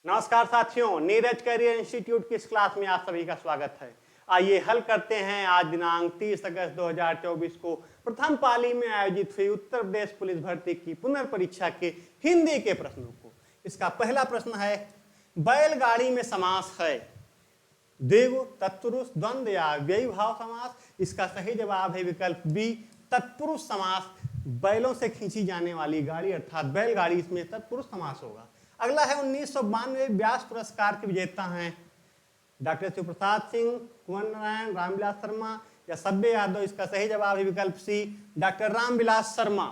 नमस्कार साथियों, Neeraj career institute की इस क्लास में आप सभी का स्वागत है। आइए हल करते हैं आज दिनांक 30 अगस्त 2024 को प्रथम पाली में आयोजित हुई उत्तर प्रदेश पुलिस भर्ती की पुनर्परीक्षा के हिंदी के प्रश्नों को। इसका पहला प्रश्न है, बैलगाड़ी में समास है द्विगु, तत्पुरुष, द्वंद्व या व्ययीभाव समास। इसका सही जवाब है विकल्प बी, तत्पुरुष समास। बैलों से खींची जाने वाली गाड़ी अर्थात बैलगाड़ी, इसमें तत्पुरुष समास होगा। अगला है 1992 व्यास पुरस्कार के विजेता हैं डॉक्टर शिवप्रसाद सिंह, कुंवर नारायण, रामविलास शर्मा या सब्य यादव। इसका सही जवाब है विकल्प सी, डॉक्टर रामविलास शर्मा।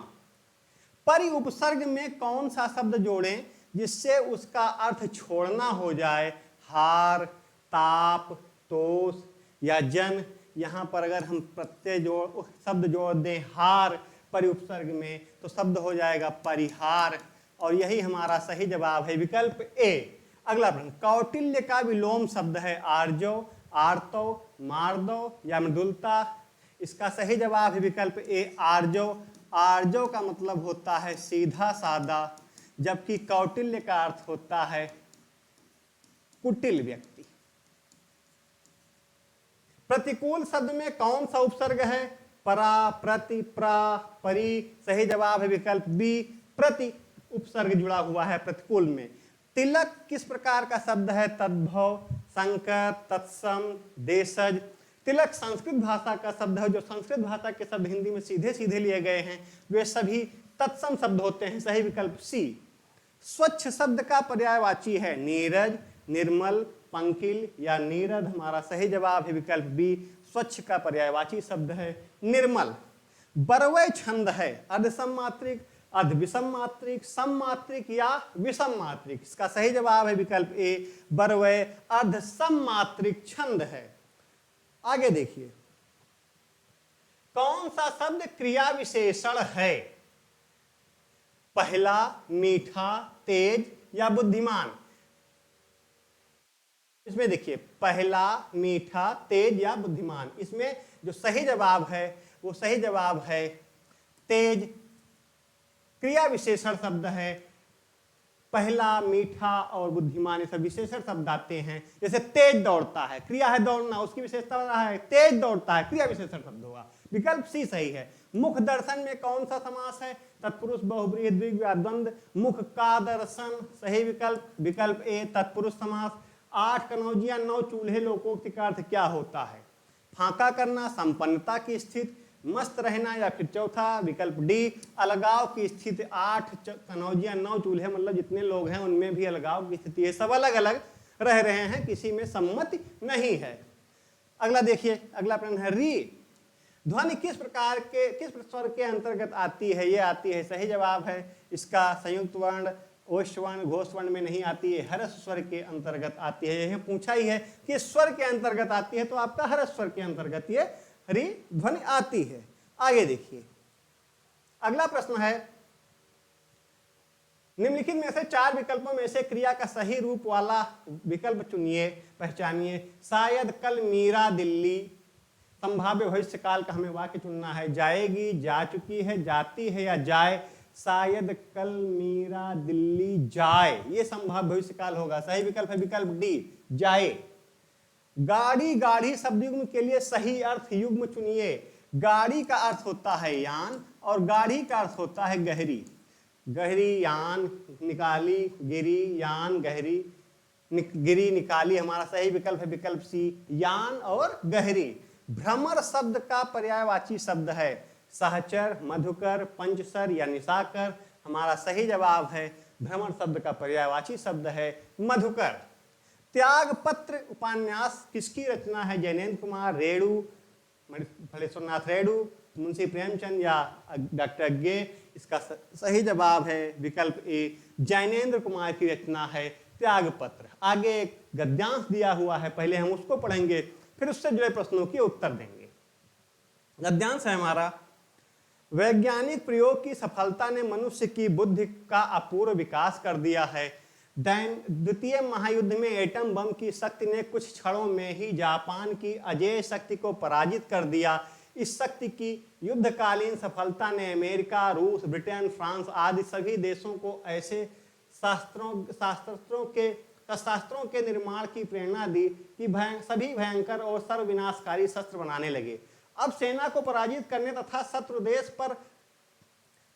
परि उपसर्ग में कौन सा शब्द जोड़ें जिससे उसका अर्थ छोड़ना हो जाए? हार, ताप, तोष या जन। यहाँ पर अगर हम प्रत्यय शब्द जोड़ दें हार परि उपसर्ग में तो शब्द हो जाएगा परिहार, और यही हमारा सही जवाब है विकल्प ए। अगला प्रश्न, कौटिल्य का विलोम शब्द है आर्जव, आर्तव, मार्दव या मृदुलता। इसका सही जवाब है विकल्प ए, आर्जव। आर्जव का मतलब होता है सीधा सादा, जबकि कौटिल्य का अर्थ होता है कुटिल व्यक्ति। प्रतिकूल शब्द में कौन सा उपसर्ग है? परा, प्रति, प्रा, परि। सही जवाब है विकल्प बी, प्रति उपसर्ग जुड़ा हुआ है प्रतिकूल में। तिलक किस प्रकार का शब्द है? तद्भव, संकर, तत्सम, देशज। तिलक संस्कृत भाषा का शब्द है। जो संस्कृत भाषा के शब्द हिंदी में सीधे सीधे लिए गए हैं वे सभी तत्सम शब्द होते हैं। सही विकल्प सी। स्वच्छ शब्द का पर्यायवाची है नीरज, निर्मल, पंकिल या नीरद। हमारा सही जवाब है विकल्प बी, स्वच्छ का पर्यायवाची शब्द है निर्मल। बरवय छंद है अर्धसममात्रिक, अर्ध विषम मात्रिक, सममात्रिक या विषम मात्रिक। इसका सही जवाब है विकल्प ए, बरवय अर्ध सममात्रिक छंद है। आगे देखिए, कौन सा शब्द क्रिया विशेषण है? पहला, मीठा, तेज या बुद्धिमान। इसमें देखिए, पहला, मीठा, तेज या बुद्धिमान। इसमें जो सही जवाब है वो सही जवाब है तेज। क्रिया विशेषण शब्द है। पहला, मीठा और बुद्धिमान, ये सब विशेषण शब्द आते हैं। जैसे तेज दौड़ता है, क्रिया है दौड़ना, उसकी विशेषता है तेज दौड़ता है, क्रिया विशेषण शब्द होगा। विकल्प सी सही है। मुख दर्शन में कौन सा समास है? तत्पुरुष, बहुब्रीहि, द्विगु या द्वंद्व। मुख का दर्शन। सही विकल्प विकल्प ए, तत्पुरुष समास। 8 कनौजिया 9 चूल्हे लोकोक्ति का अर्थ क्या होता है? फांका करना, संपन्नता की स्थिति, मस्त रहना या फिर चौथा विकल्प डी, अलगाव की स्थिति। 8 कनौजिया 9 चूल्हे मतलब जितने लोग हैं उनमें भी अलगाव की स्थिति है, सब अलग अलग रह रहे हैं, किसी में सम्मति नहीं है। अगला देखिए, अगला प्रश्न है, री ध्वनि किस स्वर के अंतर्गत आती है? ये आती है, सही जवाब है इसका संयुक्त वर्ण, ओष्ठ वर्ण, घोष वर्ण में नहीं आती है, हर्ष स्वर के अंतर्गत आती है। यह पूछा ही है कि स्वर के अंतर्गत आती है तो आपका हर्ष स्वर के अंतर्गत ये री ध्वनि आती है। आगे देखिए, अगला प्रश्न है, निम्नलिखित में से 4 विकल्पों में से क्रिया का सही रूप वाला विकल्प चुनिए, पहचानिए। शायद कल मीरा दिल्ली। संभाव्य भविष्य काल का हमें वाक्य चुनना है। जाएगी, जा चुकी है, जाती है या जाए। शायद कल मीरा दिल्ली जाए, ये संभाव्य भविष्य काल होगा। सही विकल्प है विकल्प डी, जाए। गाड़ी, गाढ़ी शब्द युग्म के लिए सही अर्थ युग्म चुनिए। गाड़ी का अर्थ होता है यान और गाढ़ी का अर्थ होता है गहरी। गहरी, यान, निकाली, गिरी, यान, गहरी, गिरी, निकाली। हमारा सही विकल्प है विकल्प सी, यान और गहरी। भ्रमर शब्द का पर्यायवाची शब्द है सहचर, मधुकर, पंचसर या निशाकर। हमारा सही जवाब है भ्रमर शब्द का पर्यायवाची शब्द है मधुकर। त्यागपत्र उपन्यास किसकी रचना है? जैनेन्द्र कुमार, रेणु, फलेश्वरनाथ रेणु, मुंशी प्रेमचंद या डॉक्टर गे। इसका सही जवाब है विकल्प ए, जैनेन्द्र कुमार की रचना है त्यागपत्र। आगे एक गद्यांश दिया हुआ है, पहले हम उसको पढ़ेंगे फिर उससे जुड़े प्रश्नों के उत्तर देंगे। गद्यांश है हमारा, वैज्ञानिक प्रयोग की सफलता ने मनुष्य की बुद्धि का अपूर्व विकास कर दिया है। द्वितीय महायुद्ध में एटम बम की शक्ति ने कुछ क्षणों में ही जापान की अजेय शक्ति को पराजित कर दिया। इस शक्ति की युद्धकालीन सफलता ने अमेरिका, रूस, ब्रिटेन, फ्रांस आदि सभी देशों को ऐसे शास्त्रों के शस्त्रास्त्रों के निर्माण की प्रेरणा दी कि सभी भयंकर और सर्वविनाशकारी शस्त्र बनाने लगे। अब सेना को पराजित करने तथा शत्रु देश पर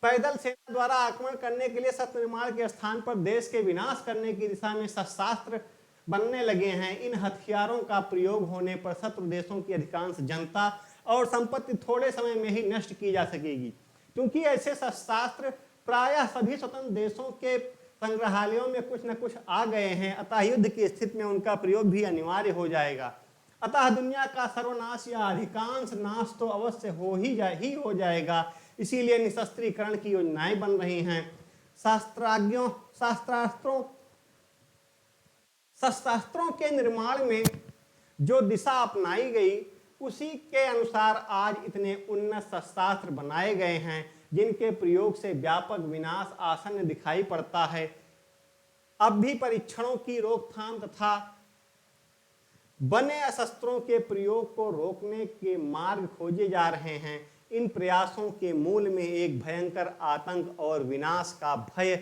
पैदल सेना द्वारा आक्रमण करने के लिए शस्त्र निर्माण के स्थान पर देश के विनाश करने की दिशा में शस्त्रास्त्र बनने लगे हैं। इन हथियारों का प्रयोग होने पर शत्रु देशों की अधिकांश जनता और संपत्ति थोड़े समय में ही नष्ट की जा सकेगी, क्योंकि ऐसे शस्त्रास्त्र प्रायः सभी स्वतंत्र देशों के संग्रहालयों में कुछ न कुछ आ गए हैं। अतः युद्ध की स्थिति में उनका प्रयोग भी अनिवार्य हो जाएगा। अतः दुनिया का सर्वनाश या अधिकांश नाश तो अवश्य हो जाएगा। इसीलिए निशस्त्रीकरण की योजनाएं बन रही हैं। शस्त्रास्त्रों के निर्माण में जो दिशा अपनाई गई उसी के अनुसार आज इतने उन्नत शस्त्रास्त्र बनाए गए हैं, जिनके प्रयोग से व्यापक विनाश आसन्न दिखाई पड़ता है। अब भी परीक्षणों की रोकथाम तथा बने शस्त्रों के प्रयोग को रोकने के मार्ग खोजे जा रहे हैं। इन प्रयासों के मूल में एक भयंकर आतंक और विनाश का भय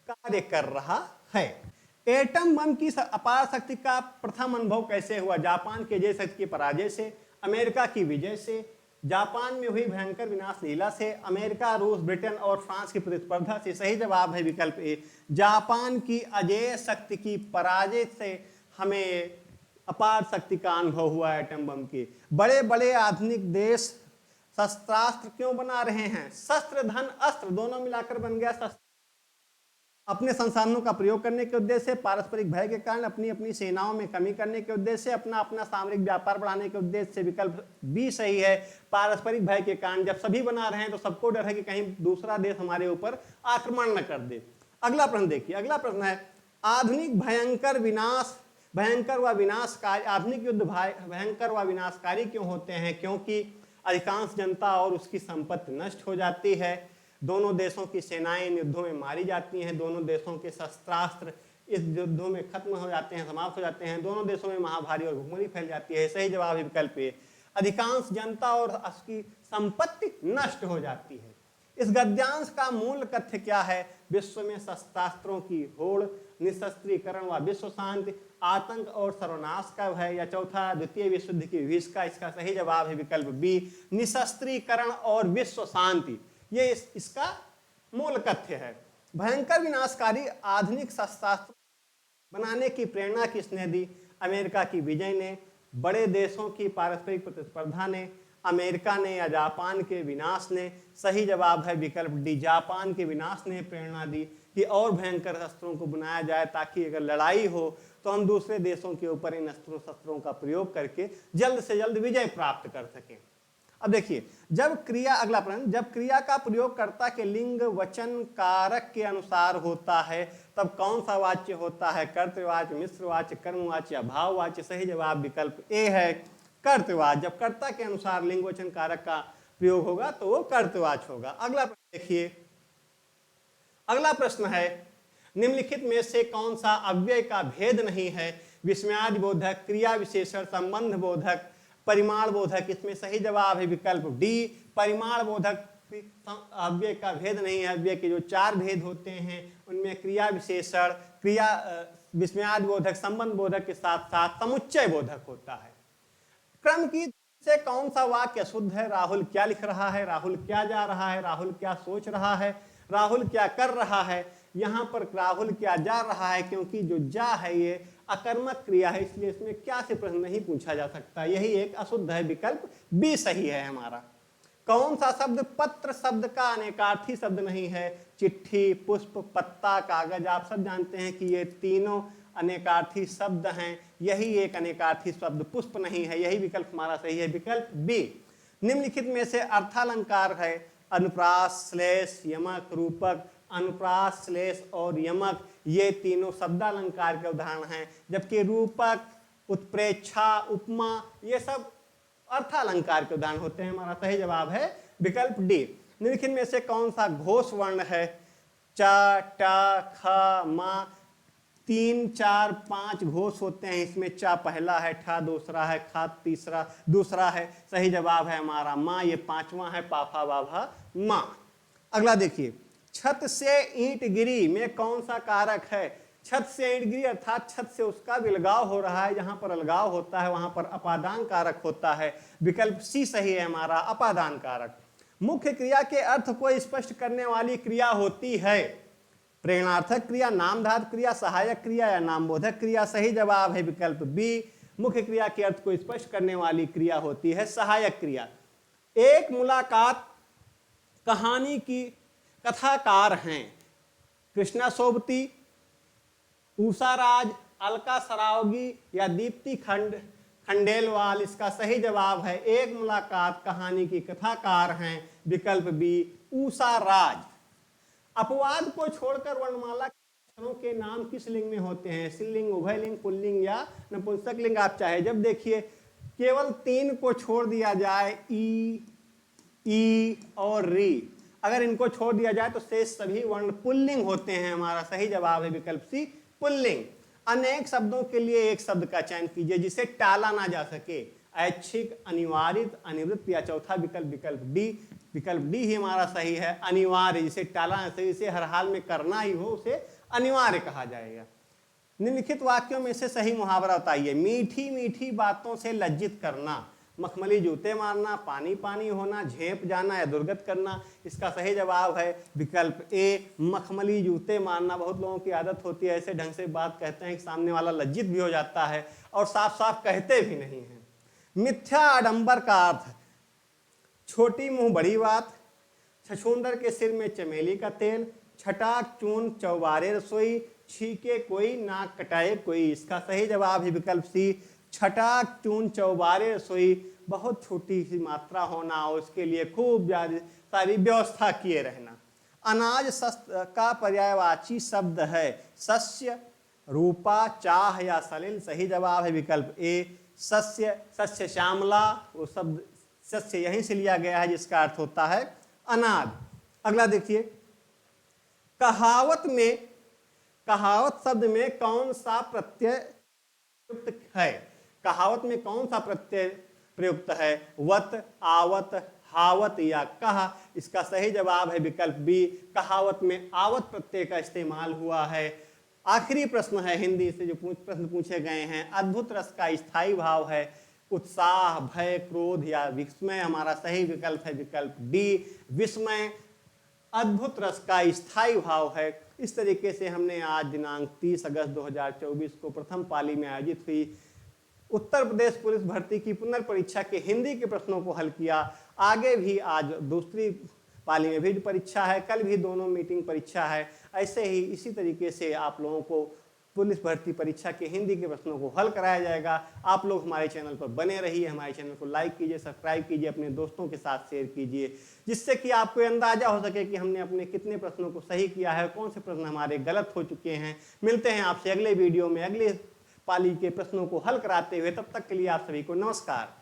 कार्य कर रहा है। एटम बम की अपार शक्ति का प्रथम अनुभव कैसे हुआ? जापान के जय शक्ति की पराजय से, अमेरिका की विजय से, जापान में हुई भयंकर विनाश लीला से, अमेरिका, रूस, ब्रिटेन और फ्रांस की प्रतिस्पर्धा से। सही जवाब है विकल्प ए। जापान की अजेय शक्ति की पराजय से हमें अपार शक्ति का अनुभव हुआ एटम बम की। बड़े बड़े आधुनिक देश शस्त्रास्त्र क्यों बना रहे हैं? शस्त्र धन अस्त्र दोनों मिलाकर बन गया शस्त्र। अपने संसाधनों का प्रयोग करने के उद्देश्य से, पारस्परिक भय के कारण अपनी अपनी सेनाओं में कमी करने के उद्देश्य से, अपना अपना सामरिक व्यापार बढ़ाने के उद्देश्य से। विकल्प बी सही है। पारस्परिक भय के कारण जब सभी बना रहे हैं तो सबको डर है कि कहीं दूसरा देश हमारे ऊपर आक्रमण न कर दे। अगला प्रश्न देखिए। अगला प्रश्न है आधुनिक भयंकर व विनाशकारी आधुनिक युद्ध भयंकर व विनाशकारी क्यों होते हैं? क्योंकि अधिकांश जनता और उसकी संपत्ति नष्ट हो जाती है। दोनों देशों की सेनाएं इन युद्धों में मारी जाती हैं। दोनों देशों के शस्त्रास्त्र इस युद्धों में खत्म हो जाते हैं, समाप्त हो जाते हैं। दोनों देशों में महाभारी और भुखमरी फैल जाती है। सही जवाब है विकल्प ए। अधिकांश जनता और उसकी संपत्ति नष्ट हो जाती है। इस गद्यांश का मूल तथ्य क्या है? विश्व में शस्त्रास्त्रों की होड़, निशस्त्रीकरण व विश्व शांति, आतंक और सर्वनाश का भय, या चौथा द्वितीय विश्व युद्ध की विभीषिका। इसका सही जवाब है विकल्प बी, निशस्त्रीकरण और विश्व शांति। ये इसका मूल तथ्य है। भयंकर विनाशकारी आधुनिक शस्त्रास्त्र बनाने की प्रेरणा किसने दी? अमेरिका की विजय ने, बड़े देशों की पारस्परिक प्रतिस्पर्धा ने, अमेरिका ने या जापान के विनाश ने? सही जवाब है विकल्प डी, जापान के विनाश ने प्रेरणा दी कि और भयंकर शस्त्रों को बनाया जाए, ताकि अगर लड़ाई हो तो हम दूसरे देशों के ऊपर इन शस्त्रों का प्रयोग करके जल्द से जल्द विजय प्राप्त कर सकें। अब देखिए, अगला प्रश्न, जब क्रिया का प्रयोग कर्ता के लिंग वचन कारक के अनुसार होता है तब कौन सा वाच्य होता है? कर्तवाच्य, मिश्रवाच्य, कर्मवाच्य या भाववाच्य? सही जवाब विकल्प ए है, कर्तवाच्य। जब कर्ता के अनुसार लिंग वचन कारक का प्रयोग होगा तो वो कर्तवाच्य होगा। अगला प्रश्न देखिए। अगला प्रश्न है निम्नलिखित में से कौन सा अव्यय का भेद नहीं है? विस्मयादि बोधक, क्रिया विशेषण, संबंध बोधक, परिमाण बोधक। इसमें सही जवाब है विकल्प डी, परिमाण बोधक अव्यय का भेद नहीं है। अव्यय के जो 4 भेद होते हैं उनमें क्रिया विशेषण, विस्मयादि बोधक, संबंध बोधक के साथ साथ समुच्चय बोधक होता है। क्रम की से कौन सा वाक्य अशुद्ध है? राहुल क्या लिख रहा है, राहुल क्या जा रहा है, राहुल क्या सोच रहा है, राहुल क्या कर रहा है। यहाँ पर राहुल क्या जा रहा है, क्योंकि जो जा है ये अकर्मक क्रिया है, इसलिए इसमें क्या से प्रश्न नहीं पूछा जा सकता। यही एक अशुद्ध है। विकल्प बी सही है हमारा। कौन सा शब्द पत्र शब्द का अनेकार्थी शब्द नहीं है? चिट्ठी, पुष्प, पत्ता, कागज। आप सब जानते हैं कि ये तीनों अनेकार्थी शब्द हैं। यही एक अनेकार्थी शब्द पुष्प नहीं है। यही विकल्प हमारा सही है, विकल्प बी। निम्नलिखित में से अर्थालंकार है अनुप्रास, श्लेष, यमक, रूपक। अनुप्रास, श्लेष और यमक ये तीनों शब्दालंकार के उदाहरण हैं, जबकि रूपक, उत्प्रेक्षा, उपमा ये सब अर्थालंकार के उदाहरण होते हैं। हमारा सही जवाब है विकल्प डी। निम्नलिखित में से कौन सा घोष वर्ण है? च, ट, ख, म। 3, 4, 5 घोष होते हैं। इसमें च पहला है, ठ दूसरा है, ख दूसरा है। सही जवाब है हमारा माँ, ये 5वां है, पाफा बाभा माँ। अगला देखिए, छत से ईंट गिरी में कौन सा कारक है? छत से ईंट गिरी अर्थात छत से उसका विलगाव हो रहा है, जहां पर अलगाव होता है वहां पर अपादान कारक होता है। विकल्प सी सही है हमारा, अपादान कारक। मुख्य क्रिया के अर्थ को स्पष्ट करने वाली क्रिया होती है प्रेरणार्थक क्रिया, नामधारक क्रिया, सहायक क्रिया या नामबोधक क्रिया। सही जवाब है विकल्प बी, मुख्य क्रिया के अर्थ को स्पष्ट करने वाली क्रिया होती है सहायक क्रिया। एक मुलाकात कहानी की कथाकार हैं कृष्णा सोबती, उषा राज, अलका सरावगी या दीप्ति खंडेलवाल। इसका सही जवाब है एक मुलाकात कहानी की कथाकार हैं विकल्प बी, उषा राज। अपवाद को छोड़कर वर्णमाला के अक्षरों के नाम किस लिंग में होते हैं? स्त्रीलिंग, उभयलिंग, पुल्लिंग या नपुंसक लिंग। आप चाहे जब देखिए, केवल 3 को छोड़ दिया जाए, ई और री, अगर इनको छोड़ दिया जाए तो शेष सभी वर्ण पुल्लिंग होते हैं। हमारा सही जवाब है विकल्प सी, पुल्लिंग। अनेक शब्दों के लिए एक शब्द का चयन कीजिए जिसे टाला ना जा सके। ऐच्छिक, अनिवार्य, अनिवृत्त या चौथा विकल्प विकल्प डी। विकल्प डी ही हमारा सही है, अनिवार्य। जिसे टाला ना सके, इसे हर हाल में करना ही हो, उसे अनिवार्य कहा जाएगा। निम्नलिखित वाक्यों में से सही मुहावरा बताइए। मीठी मीठी बातों से लज्जित करना, मखमली जूते मारना, पानी पानी होना, झेप जाना या दुर्गत करना। इसका सही जवाब है विकल्प ए, मखमली जूते मारना। बहुत लोगों की आदत होती है ऐसे ढंग से बात कहते हैं कि सामने वाला लज्जित भी हो जाता है और साफ साफ कहते भी नहीं हैं। मिथ्या आडंबर का अर्थ, छोटी मुंह बड़ी बात, छछूंदर के सिर में चमेली का तेल, छटाक चून चौबारे रसोई, छीके कोई नाक कटाए कोई। इसका सही जवाब है विकल्प सी, छटाक चून चौबारे रसोई। बहुत छोटी सी मात्रा होना और उसके लिए खूब ज्यादा सारी व्यवस्था किए रहना। अनाज शस्त्र का पर्यायवाची शब्द है शस्य, रूपा, चाह या सलिल। सही जवाब है विकल्प ए, सस्य। सस्य श्यामला, वो शब्द सस्य यहीं से लिया गया है जिसका अर्थ होता है अनाज। अगला देखिए, कहावत में, कहावत शब्द में कौन सा प्रत्यय प्रयुक्त है? कहावत में कौन सा प्रत्यय प्रयुक्त है? वत, आवत, हावत या कहा। इसका सही जवाब है विकल्प बी, कहावत में आवत प्रत्यय का इस्तेमाल हुआ है। आखिरी प्रश्न है हिंदी से जो प्रश्न पूछे गए हैं, अद्भुत रस का स्थायी भाव है उत्साह, भय, क्रोध या विस्मय। हमारा सही विकल्प है विकल्प डी, विस्मय। अद्भुत रस का स्थायी भाव है। इस तरीके से हमने आज दिनांक 30 अगस्त 2024 को प्रथम पाली में आयोजित हुई उत्तर प्रदेश पुलिस भर्ती की पुनर्परीक्षा के हिंदी के प्रश्नों को हल किया। आगे भी आज दूसरी पाली में भी परीक्षा है, कल भी दोनों मीटिंग परीक्षा है। ऐसे ही इसी तरीके से आप लोगों को पुलिस भर्ती परीक्षा के हिंदी के प्रश्नों को हल कराया जाएगा। आप लोग हमारे चैनल पर बने रहिए, हमारे चैनल को लाइक कीजिए, सब्सक्राइब कीजिए, अपने दोस्तों के साथ शेयर कीजिए, जिससे कि आपको अंदाजा हो सके कि हमने अपने कितने प्रश्नों को सही किया है, कौन से प्रश्न हमारे गलत हो चुके हैं। मिलते हैं आपसे अगले वीडियो में अगले पाली के प्रश्नों को हल कराते हुए। तब तक के लिए आप सभी को नमस्कार।